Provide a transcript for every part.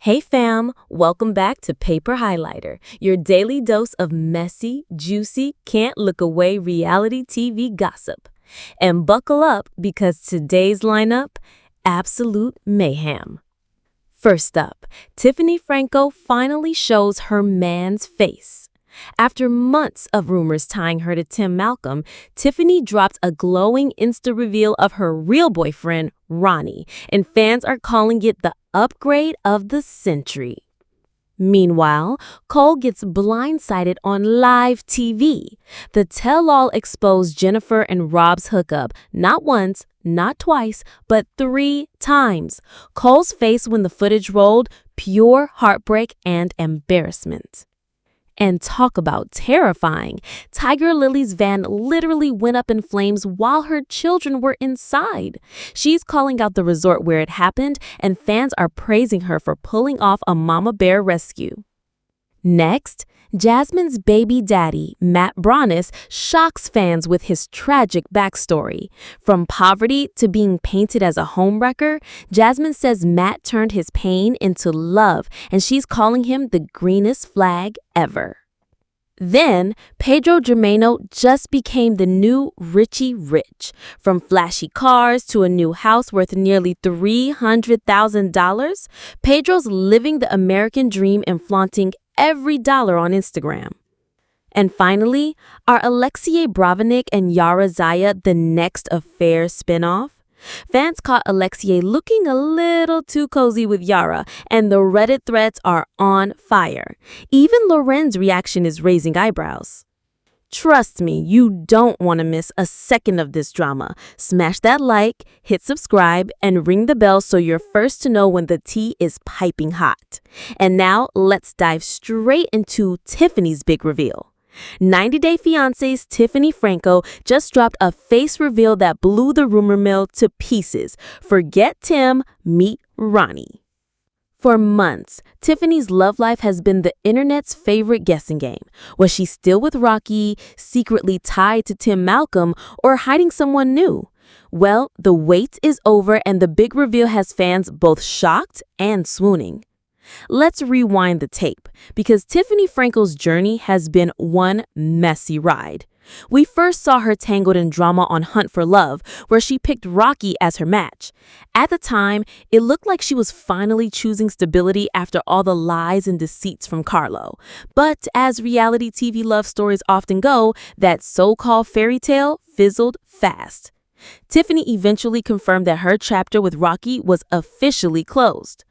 Hey fam, welcome back to Paper Highlighter, your daily dose of messy, juicy, can't look away reality TV gossip. And buckle up because today's lineup, absolute mayhem. First up, Tiffany Franco finally shows her man's face. After months of rumors tying her to Tim Malcolm, Tiffany dropped a glowing Insta reveal of her real boyfriend, Ronnie, and fans are calling it the upgrade of the century. Meanwhile, Cole gets blindsided on live TV. The tell-all exposed Jeniffer and Rob's hookup not once, not twice, but 3 times. Cole's face when the footage rolled, pure heartbreak and embarrassment. And talk about terrifying. Tigerlily's van literally went up in flames while her children were inside. She's calling out the resort where it happened, and fans are praising her for pulling off a mama bear rescue. Next, Jasmine's baby daddy, Matt Branis, shocks fans with his tragic backstory. From poverty to being painted as a homewrecker, Jasmine says Matt turned his pain into love, and she's calling him the greenest flag ever. Then, Pedro Jimeno just became the new Richie Rich. From flashy cars to a new house worth nearly $300,000, Pedro's living the American dream and flaunting every dollar on Instagram. And finally, are Alexei and Yara the next affair spinoff? Fans caught Alexei looking a little too cozy with Yara, and the Reddit threads are on fire. Even Loren's reaction is raising eyebrows. Trust me, you don't want to miss a second of this drama. Smash that like, hit subscribe, and ring the bell so you're first to know when the tea is piping hot. And now, let's dive straight into Tiffany's big reveal. 90 Day Fiance's Tiffany Franco just dropped a face reveal that blew the rumor mill to pieces. Forget Tim, meet Ronnie. For months, Tiffany's love life has been the internet's favorite guessing game. Was she still with Rocky, secretly tied to Tim Malcolm, or hiding someone new? Well, the wait is over and the big reveal has fans both shocked and swooning. Let's rewind the tape, because Tiffany Franco's journey has been one messy ride. We first saw her tangled in drama on Hunt for Love, where she picked Rocky as her match. At the time, it looked like she was finally choosing stability after all the lies and deceits from Carlo. But as reality TV love stories often go, that so-called fairy tale fizzled fast. Tiffany eventually confirmed that her chapter with Rocky was officially closed.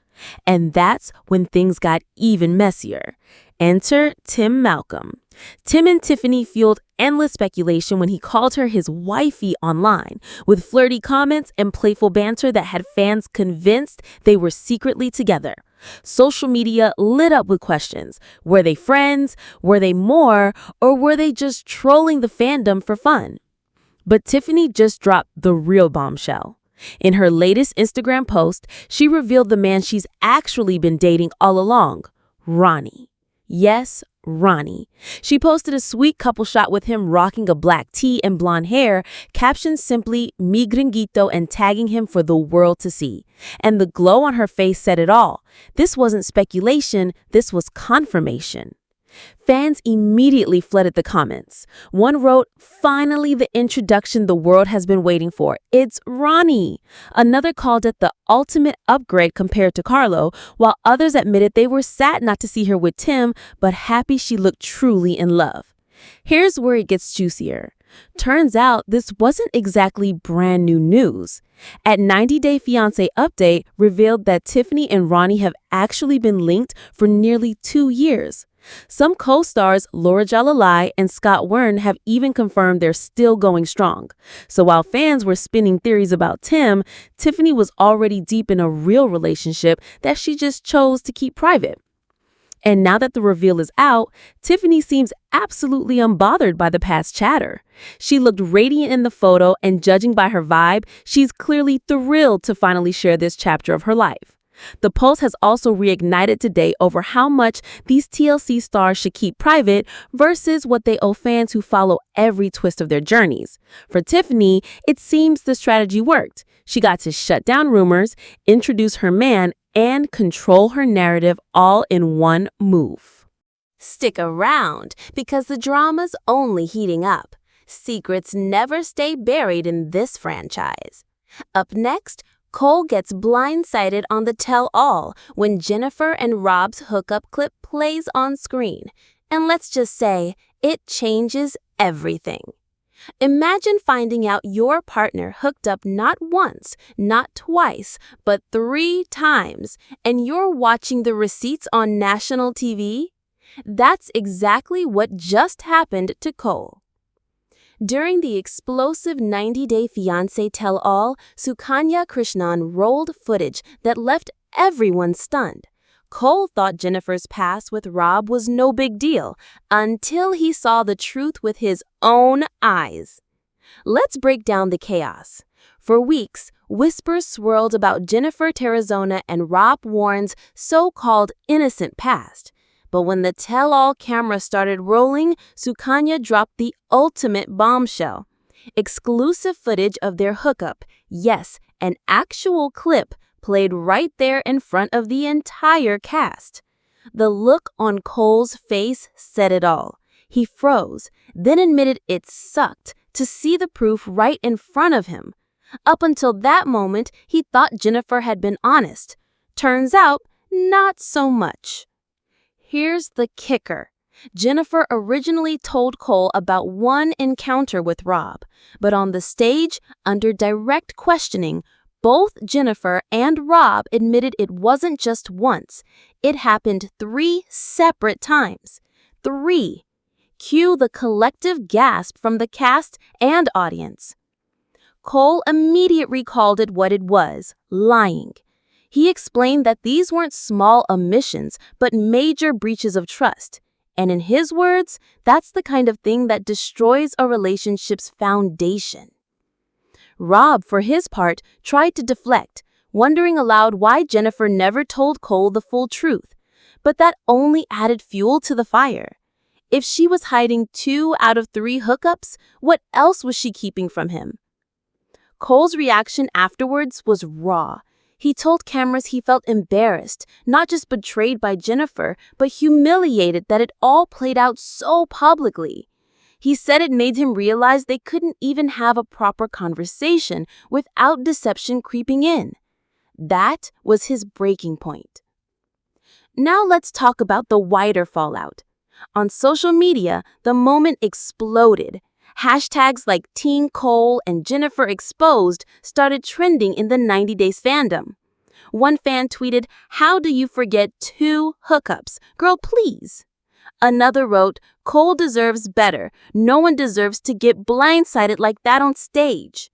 And that's when things got even messier. Enter Tim Malcolm. Tim and Tiffany fueled endless speculation when he called her his wifey online, with flirty comments and playful banter that had fans convinced they were secretly together. Social media lit up with questions. Were they friends? Were they more? Or were they just trolling the fandom for fun? But Tiffany just dropped the real bombshell. In her latest Instagram post, she revealed the man she's actually been dating all along, Ronnie. Yes, Ronnie. She posted a sweet couple shot with him rocking a black tee and blonde hair, captioned simply, "Mi gringuito," and tagging him for the world to see. And the glow on her face said it all. This wasn't speculation, this was confirmation. Fans immediately flooded the comments. One wrote, "Finally the introduction the world has been waiting for. It's Ronnie." Another called it the ultimate upgrade compared to Carlo, while others admitted they were sad not to see her with Tim, but happy she looked truly in love. Here's where it gets juicier. Turns out this wasn't exactly brand new news. At 90 Day Fiance Update revealed that Tiffany and Ronnie have actually been linked for nearly 2 years. Some co-stars, Laura Jalalai and Scott Wern, have even confirmed they're still going strong. So while fans were spinning theories about Tim, Tiffany was already deep in a real relationship that she just chose to keep private. And now that the reveal is out, Tiffany seems absolutely unbothered by the past chatter. She looked radiant in the photo, and judging by her vibe, she's clearly thrilled to finally share this chapter of her life. The post has also reignited debate over how much these TLC stars should keep private versus what they owe fans who follow every twist of their journeys. For Tiffany, it seems the strategy worked. She got to shut down rumors, introduce her man, and control her narrative all in one move. Stick around, because the drama's only heating up. Secrets never stay buried in this franchise. Up next, Cole gets blindsided on the tell-all when Jeniffer and Rob's hookup clip plays on screen. And let's just say, it changes everything. Imagine finding out your partner hooked up not once, not twice, but 3 times, and you're watching the receipts on national TV? That's exactly what just happened to Cole. During the explosive 90-day Fiance tell-all, Sukanya Krishnan rolled footage that left everyone stunned. Cole thought Jennifer's past with Rob was no big deal until he saw the truth with his own eyes. Let's break down the chaos. For weeks, whispers swirled about Jeniffer Terrazona and Rob Warren's so-called innocent past. But when the tell-all camera started rolling, Sukanya dropped the ultimate bombshell. Exclusive footage of their hookup, yes, an actual clip, played right there in front of the entire cast. The look on Cole's face said it all. He froze, then admitted it sucked to see the proof right in front of him. Up until that moment, he thought Jeniffer had been honest. Turns out, not so much. Here's the kicker. Jeniffer originally told Cole about one encounter with Rob, but on the stage, under direct questioning, both Jeniffer and Rob admitted it wasn't just once. It happened 3 separate times. 3. Cue the collective gasp from the cast and audience. Cole immediately called it what it was, lying. He explained that these weren't small omissions, but major breaches of trust. And in his words, that's the kind of thing that destroys a relationship's foundation. Rob, for his part, tried to deflect, wondering aloud why Jeniffer never told Cole the full truth. But that only added fuel to the fire. If she was hiding 2 out of 3 hookups, what else was she keeping from him? Cole's reaction afterwards was raw. He told cameras he felt embarrassed, not just betrayed by Jeniffer, but humiliated that it all played out so publicly. He said it made him realize they couldn't even have a proper conversation without deception creeping in. That was his breaking point. Now let's talk about the wider fallout. On social media, the moment exploded. Hashtags like Teen Cole and Jeniffer Exposed started trending in the 90 Days fandom. One fan tweeted, "How do you forget 2 hookups? Girl, please." Another wrote, "Cole deserves better. No one deserves to get blindsided like that on stage."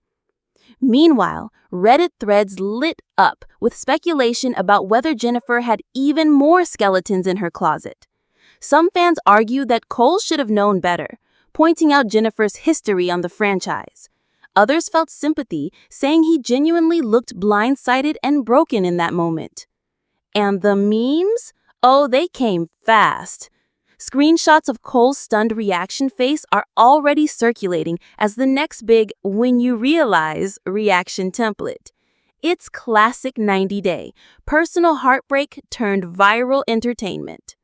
Meanwhile, Reddit threads lit up with speculation about whether Jeniffer had even more skeletons in her closet. Some fans argued that Cole should have known better, pointing out Jennifer's history on the franchise. Others felt sympathy, saying he genuinely looked blindsided and broken in that moment. And the memes? Oh, they came fast. Screenshots of Cole's stunned reaction face are already circulating as the next big "when you realize" reaction template. It's classic 90 Day, personal heartbreak turned viral entertainment.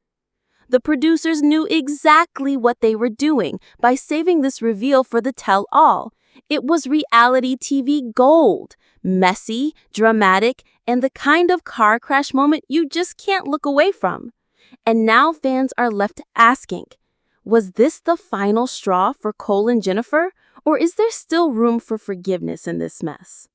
The producers knew exactly what they were doing by saving this reveal for the tell-all. It was reality TV gold, messy, dramatic, and the kind of car crash moment you just can't look away from. And now fans are left asking, was this the final straw for Cole and Jeniffer, or is there still room for forgiveness in this mess?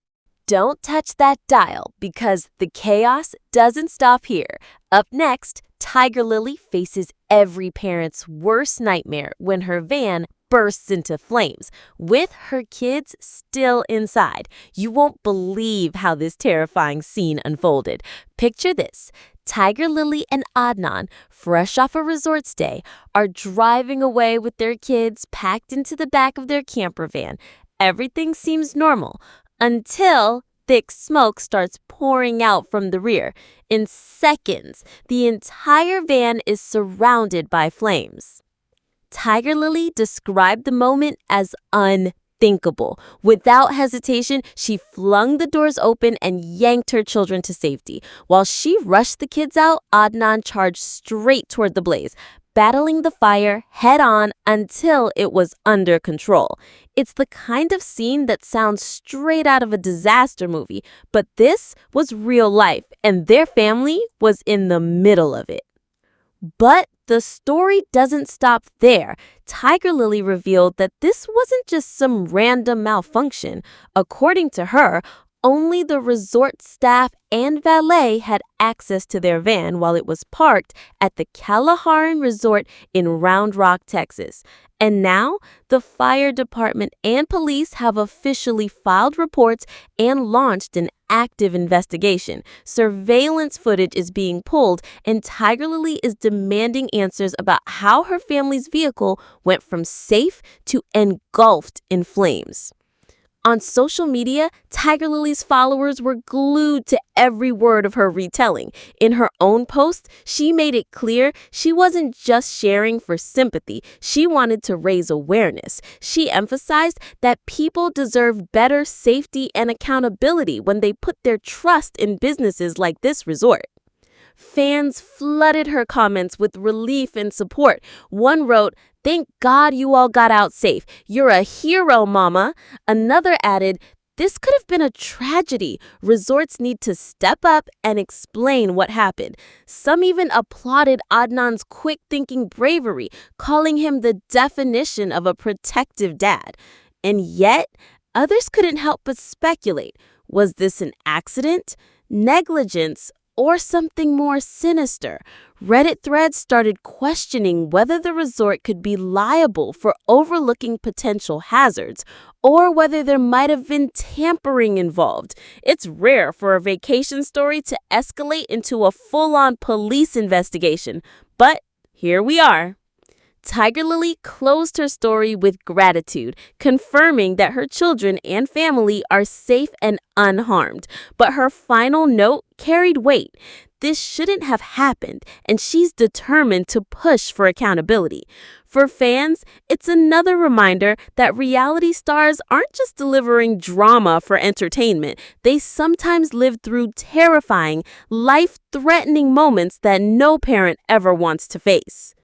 Don't touch that dial, because the chaos doesn't stop here. Up next, Tigerlily faces every parent's worst nightmare when her van bursts into flames, with her kids still inside. You won't believe how this terrifying scene unfolded. Picture this. Tigerlily and Adnan, fresh off a resort stay, are driving away with their kids packed into the back of their camper van. Everything seems normal until thick smoke starts pouring out from the rear. In seconds, the entire van is surrounded by flames. Tigerlily described the moment as unbearable. unthinkable. Without hesitation, she flung the doors open and yanked her children to safety. While she rushed the kids out, Adnan charged straight toward the blaze, battling the fire head-on until it was under control. It's the kind of scene that sounds straight out of a disaster movie, but this was real life, and their family was in the middle of it. But the story doesn't stop there. Tigerlily revealed that this wasn't just some random malfunction. According to her, only the resort staff and valet had access to their van while it was parked at the Kalahari Resort in Round Rock, Texas. And now, the fire department and police have officially filed reports and launched an active investigation. Surveillance footage is being pulled, and Tigerlily is demanding answers about how her family's vehicle went from safe to engulfed in flames. On social media, Tigerlily's followers were glued to every word of her retelling. In her own post, she made it clear she wasn't just sharing for sympathy. She wanted to raise awareness. She emphasized that people deserve better safety and accountability when they put their trust in businesses like this resort. Fans flooded her comments with relief and support. One wrote, "Thank God you all got out safe. You're a hero, mama." Another added, "This could have been a tragedy. Resorts need to step up and explain what happened." Some even applauded Adnan's quick-thinking bravery, calling him the definition of a protective dad. And yet, others couldn't help but speculate. Was this an accident, negligence, or something more sinister? Reddit threads started questioning whether the resort could be liable for overlooking potential hazards or whether there might have been tampering involved. It's rare for a vacation story to escalate into a full-on police investigation, but here we are. Tigerlily closed her story with gratitude, confirming that her children and family are safe and unharmed. But her final note carried weight. This shouldn't have happened, and she's determined to push for accountability. For fans, it's another reminder that reality stars aren't just delivering drama for entertainment. They sometimes live through terrifying, life-threatening moments that no parent ever wants to face.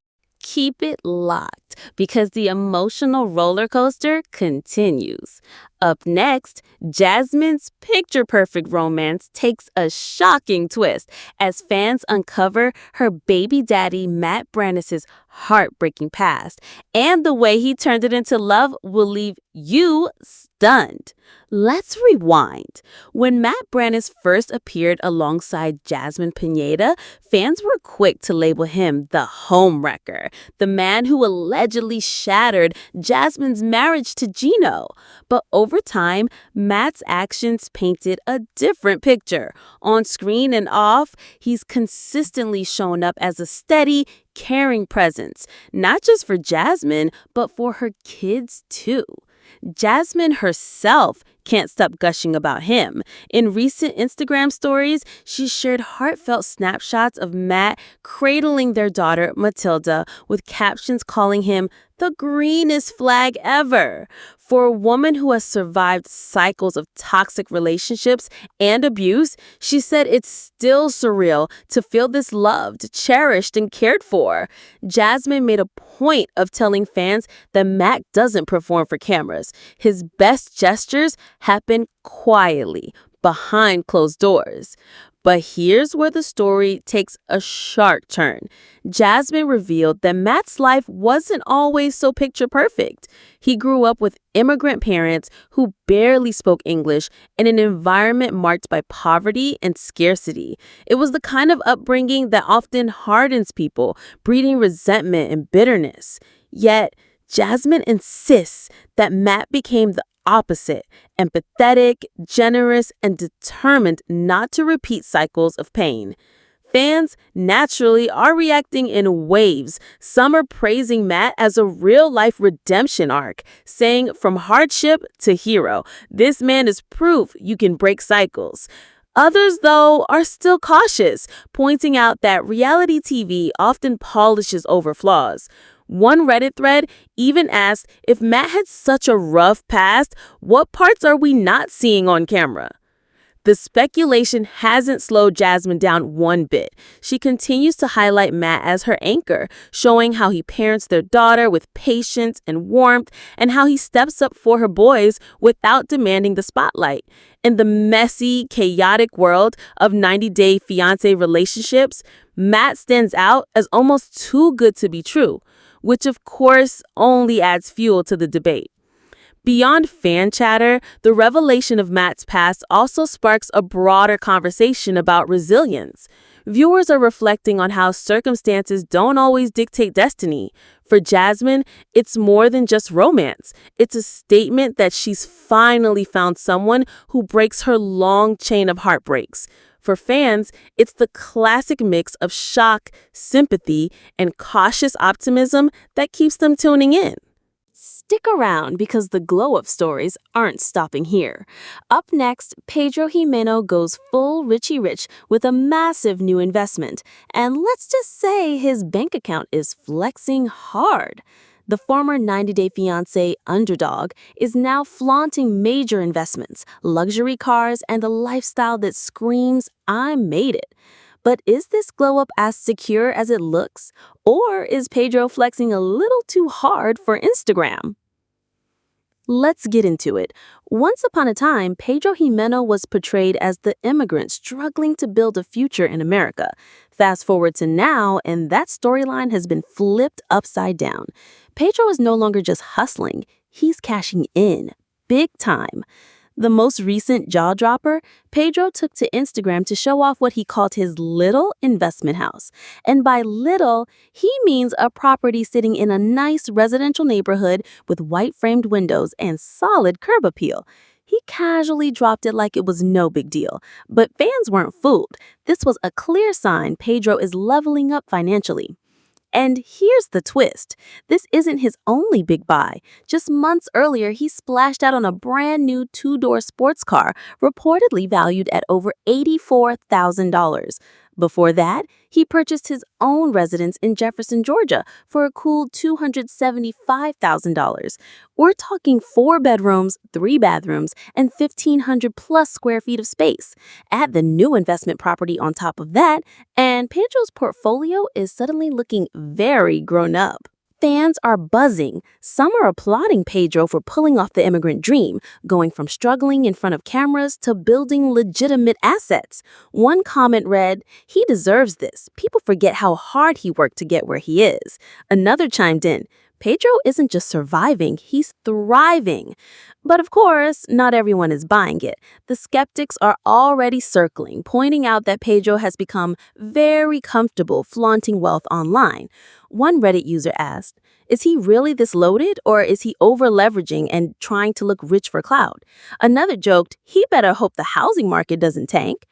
Keep it locked because the emotional roller coaster continues. Up next, Jasmine's picture-perfect romance takes a shocking twist as fans uncover her baby daddy Matt Branis' heartbreaking past, and the way he turned it into love will leave you stunned. Let's rewind. When Matt Branis first appeared alongside Jasmine Pineda, fans were quick to label him the homewrecker, the man who allegedly shattered Jasmine's marriage to Gino. But over time, Matt's actions painted a different picture. On screen and off, he's consistently shown up as a steady, caring presence, not just for Jasmine, but for her kids too. Jasmine herself can't stop gushing about him. In recent Instagram stories, she shared heartfelt snapshots of Matt cradling their daughter, Matilda, with captions calling him the greenest flag ever. For a woman who has survived cycles of toxic relationships and abuse, she said it's still surreal to feel this loved, cherished, and cared for. Jasmine made a point of telling fans that Matt doesn't perform for cameras. His best gestures happen quietly, behind closed doors. But here's where the story takes a sharp turn. Jasmine revealed that Matt's life wasn't always so picture perfect. He grew up with immigrant parents who barely spoke English in an environment marked by poverty and scarcity. It was the kind of upbringing that often hardens people, breeding resentment and bitterness. Yet, Jasmine insists that Matt became the opposite, empathetic, generous, and determined not to repeat cycles of pain. Fans naturally are reacting in waves. Some are praising Matt as a real-life redemption arc, saying from hardship to hero, this man is proof you can break cycles. Others, though, are still cautious, pointing out that reality TV often polishes over flaws. One Reddit thread even asked, if Matt had such a rough past, what parts are we not seeing on camera? The speculation hasn't slowed Jasmine down one bit. She continues to highlight Matt as her anchor, showing how he parents their daughter with patience and warmth, and how he steps up for her boys without demanding the spotlight. In the messy, chaotic world of 90-day fiancé relationships, Matt stands out as almost too good to be true, which of course only adds fuel to the debate. Beyond fan chatter, the revelation of Matt's past also sparks a broader conversation about resilience. Viewers are reflecting on how circumstances don't always dictate destiny. For Jasmine, it's more than just romance. It's a statement that she's finally found someone who breaks her long chain of heartbreaks. For fans, it's the classic mix of shock, sympathy, and cautious optimism that keeps them tuning in. Stick around because the glow-up stories aren't stopping here. Up next, Pedro Jimeno goes full Richie Rich with a massive new investment. And let's just say his bank account is flexing hard. The former 90-Day Fiancé underdog is now flaunting major investments, luxury cars, and a lifestyle that screams, "I made it." But is this glow-up as secure as it looks? Or is Pedro flexing a little too hard for Instagram? Let's get into it. Once upon a time, Pedro Jimeno was portrayed as the immigrant struggling to build a future in America. Fast forward to now, and that storyline has been flipped upside down. Pedro is no longer just hustling, he's cashing in, big time. The most recent jaw-dropper, Pedro took to Instagram to show off what he called his little investment house. And by little, he means a property sitting in a nice residential neighborhood with white-framed windows and solid curb appeal. He casually dropped it like it was no big deal. But fans weren't fooled. This was a clear sign Pedro is leveling up financially. And here's the twist. This isn't his only big buy. Just months earlier, he splashed out on a brand new two-door sports car, reportedly valued at over $84,000. Before that, he purchased his own residence in Jefferson, Georgia for a cool $275,000. We're talking 4 bedrooms, 3 bathrooms, and 1,500 plus square feet of space. Add the new investment property on top of that, and Pedro's portfolio is suddenly looking very grown up. Fans are buzzing. Some are applauding Pedro for pulling off the immigrant dream, going from struggling in front of cameras to building legitimate assets. One comment read, "He deserves this. People forget how hard he worked to get where he is." Another chimed in, "Pedro isn't just surviving, he's thriving." But of course, not everyone is buying it. The skeptics are already circling, pointing out that Pedro has become very comfortable flaunting wealth online. One Reddit user asked, "Is he really this loaded, or is he over-leveraging and trying to look rich for clout?" Another joked, "He better hope the housing market doesn't tank."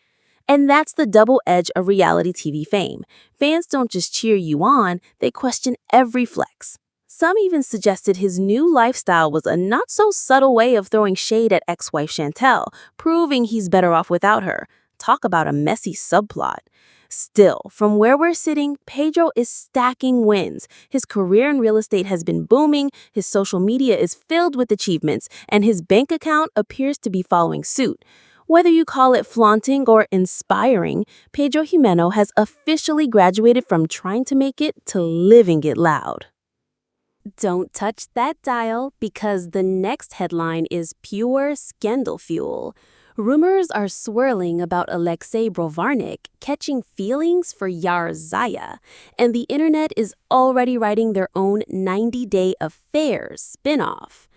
And that's the double edge of reality TV fame. Fans don't just cheer you on, they question every flex. Some even suggested his new lifestyle was a not-so-subtle way of throwing shade at ex-wife Chantel, proving he's better off without her. Talk about a messy subplot. Still, from where we're sitting, Pedro is stacking wins. His career in real estate has been booming, his social media is filled with achievements, and his bank account appears to be following suit. Whether you call it flaunting or inspiring, Pedro Jimeno has officially graduated from trying to make it to living it loud. Don't touch that dial, because the next headline is pure scandal fuel. Rumors are swirling about Alexei catching feelings for Yara Zaya, and the internet is already writing their own 90-Day Affairs spinoff.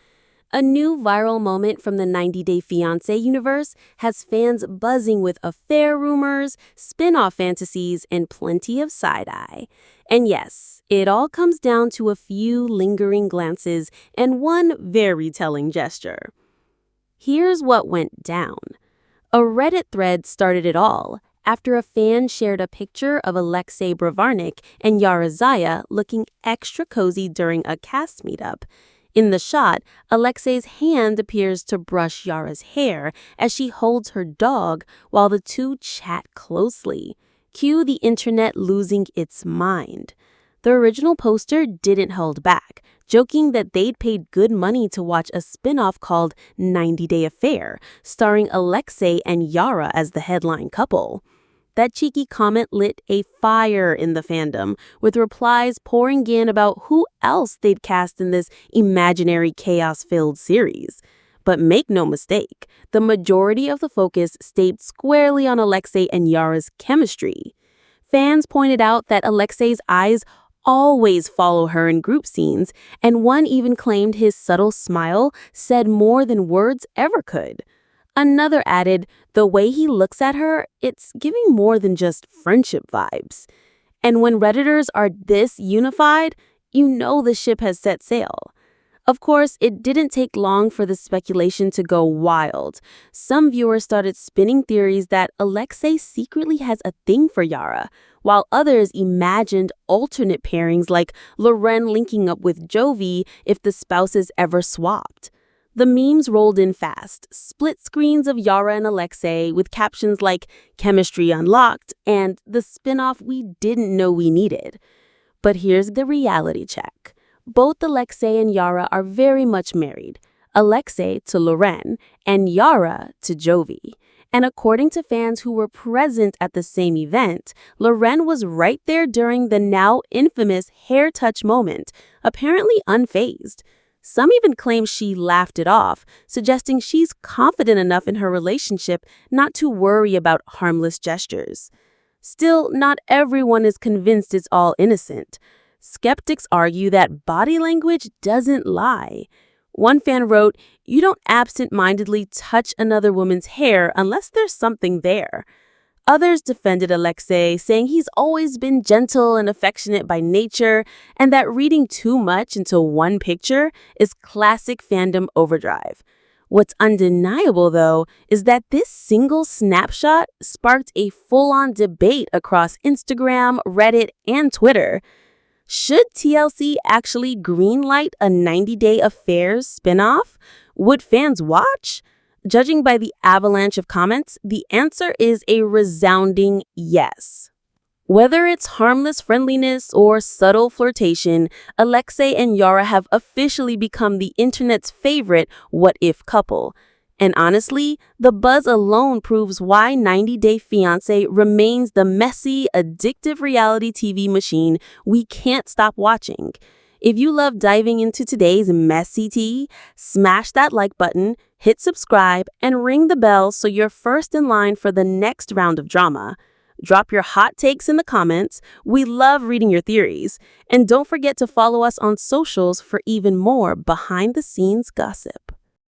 A new viral moment from the 90-Day Fiancé universe has fans buzzing with affair rumors, spin-off fantasies, and plenty of side-eye. And yes, it all comes down to a few lingering glances and one very telling gesture. Here's what went down. A Reddit thread started it all after a fan shared a picture of Alexei and Yara Zaya looking extra cozy during a cast meetup. In the shot, Alexei's hand appears to brush Yara's hair as she holds her dog while the 2 chat closely. Cue the internet losing its mind. The original poster didn't hold back, joking that they'd paid good money to watch a spinoff called 90 Day Affair, starring Alexei and Yara as the headline couple. That cheeky comment lit a fire in the fandom, with replies pouring in about who else they'd cast in this imaginary chaos-filled series. But make no mistake, the majority of the focus stayed squarely on Alexei and Yara's chemistry. Fans pointed out that Alexei's eyes always follow her in group scenes, and one even claimed his subtle smile said more than words ever could. Another added, the way he looks at her, it's giving more than just friendship vibes. And when Redditors are this unified, you know the ship has set sail. Of course, it didn't take long for the speculation to go wild. Some viewers started spinning theories that Alexei secretly has a thing for Yara, while others imagined alternate pairings like Loren linking up with Jovi if the spouses ever swapped. The memes rolled in fast, split screens of Yara and Alexei with captions like "Chemistry Unlocked" and "The spinoff we didn't know we needed." But here's the reality check. Both Alexei and Yara are very much married, Alexei to Loren and Yara to Jovi. And according to fans who were present at the same event, Loren was right there during the now infamous hair touch moment, apparently unfazed. Some even claim she laughed it off, suggesting she's confident enough in her relationship not to worry about harmless gestures. Still, not everyone is convinced it's all innocent. Skeptics argue that body language doesn't lie. One fan wrote, "You don't absent-mindedly touch another woman's hair unless there's something there." Others defended Alexei, saying he's always been gentle and affectionate by nature, and that reading too much into one picture is classic fandom overdrive. What's undeniable, though, is that this single snapshot sparked a full-on debate across Instagram, Reddit, and Twitter. Should TLC actually greenlight a 90 Day Affairs spinoff? Would fans watch? Judging by the avalanche of comments, the answer is a resounding yes. Whether it's harmless friendliness or subtle flirtation, Alexei and Yara have officially become the internet's favorite what-if couple. And honestly, the buzz alone proves why 90 Day Fiance remains the messy, addictive reality TV machine we can't stop watching. If you love diving into today's messy tea, smash that like button, hit subscribe, and ring the bell so you're first in line for the next round of drama. Drop your hot takes in the comments. We love reading your theories. And don't forget to follow us on socials for even more behind-the-scenes gossip.